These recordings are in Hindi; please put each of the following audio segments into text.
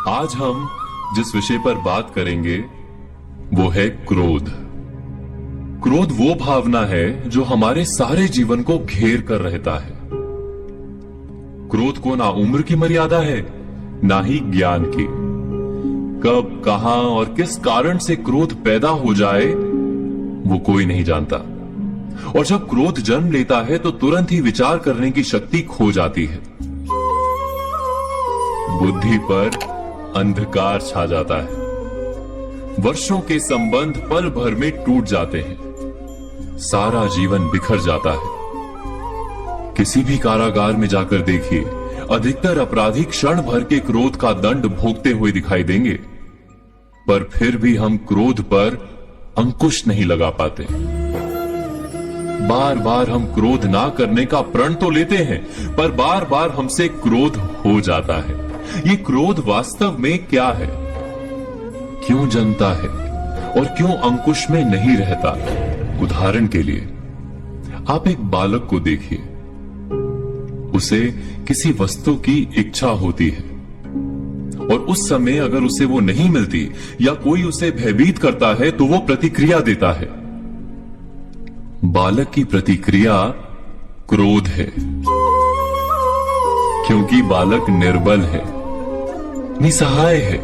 आज हम जिस विषय पर बात करेंगे वो है क्रोध। क्रोध वो भावना है जो हमारे सारे जीवन को घेर कर रहता है। क्रोध को ना उम्र की मर्यादा है, ना ही ज्ञान की। कब, कहां और किस कारण से क्रोध पैदा हो जाए वो कोई नहीं जानता। और जब क्रोध जन्म लेता है तो तुरंत ही विचार करने की शक्ति खो जाती है। बुद्धि पर अंधकार छा जाता है। वर्षों के संबंध पल भर में टूट जाते हैं। सारा जीवन बिखर जाता है। किसी भी कारागार में जाकर देखिए, अधिकतर अपराधी क्षण भर के क्रोध का दंड भोगते हुए दिखाई देंगे, पर फिर भी हम क्रोध पर अंकुश नहीं लगा पाते। बार बार हम क्रोध ना करने का प्रण तो लेते हैं, पर बार बार हमसे क्रोध हो जाता है। ये क्रोध वास्तव में क्या है, क्यों जन्मता है और क्यों अंकुश में नहीं रहता? उदाहरण के लिए आप एक बालक को देखिए। उसे किसी वस्तु की इच्छा होती है और उस समय अगर उसे वो नहीं मिलती या कोई उसे भयभीत करता है तो वो प्रतिक्रिया देता है। बालक की प्रतिक्रिया क्रोध है, क्योंकि बालक निर्बल है, निसहाय है।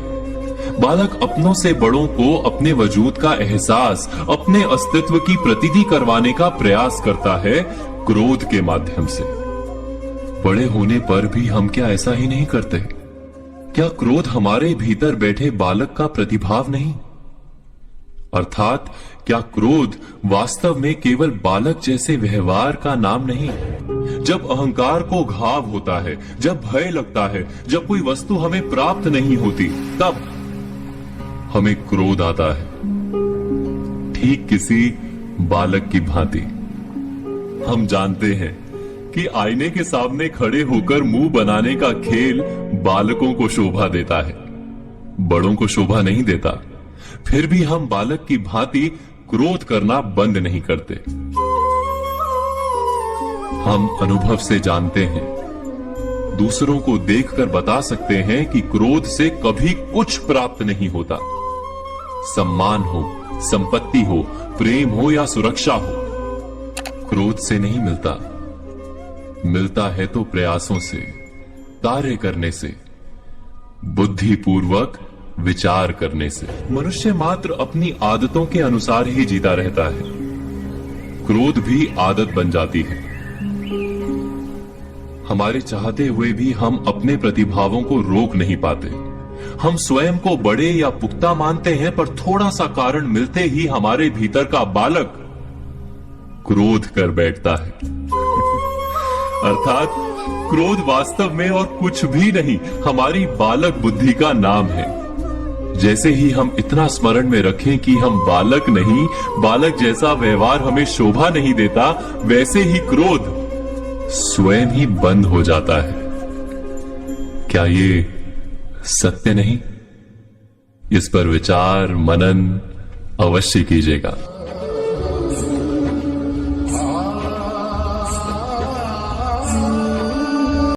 बालक अपनों से बड़ों को अपने वजूद का एहसास, अपने अस्तित्व की प्रतीति करवाने का प्रयास करता है क्रोध के माध्यम से। बड़े होने पर भी हम क्या ऐसा ही नहीं करते? क्या क्रोध हमारे भीतर बैठे बालक का प्रतिभाव नहीं? अर्थात क्या क्रोध वास्तव में केवल बालक जैसे व्यवहार का नाम नहीं? जब अहंकार को घाव होता है, जब भय लगता है, जब कोई वस्तु हमें प्राप्त नहीं होती, तब हमें क्रोध आता है, ठीक किसी बालक की भांति। हम जानते हैं कि आईने के सामने खड़े होकर मुंह बनाने का खेल बालकों को शोभा देता है, बड़ों को शोभा नहीं देता। फिर भी हम बालक की भांति क्रोध करना बंद नहीं करते। हम अनुभव से जानते हैं, दूसरों को देखकर बता सकते हैं कि क्रोध से कभी कुछ प्राप्त नहीं होता। सम्मान हो, संपत्ति हो, प्रेम हो या सुरक्षा हो, क्रोध से नहीं मिलता। मिलता है तो प्रयासों से, कार्य करने से, बुद्धिपूर्वक विचार करने से। मनुष्य मात्र अपनी आदतों के अनुसार ही जीता रहता है। क्रोध भी आदत बन जाती है। हमारे चाहते हुए भी हम अपने प्रतिभावों को रोक नहीं पाते। हम स्वयं को बड़े या पुख्ता मानते हैं, पर थोड़ा सा कारण मिलते ही हमारे भीतर का बालक क्रोध कर बैठता है। अर्थात क्रोध वास्तव में और कुछ भी नहीं, हमारी बालक बुद्धि का नाम है। जैसे ही हम इतना स्मरण में रखें कि हम बालक नहीं, बालक जैसा व्यवहार हमें शोभा नहीं देता, वैसे ही क्रोध स्वयं ही बंद हो जाता है। क्या ये सत्य नहीं? इस पर विचार मनन अवश्य कीजिएगा।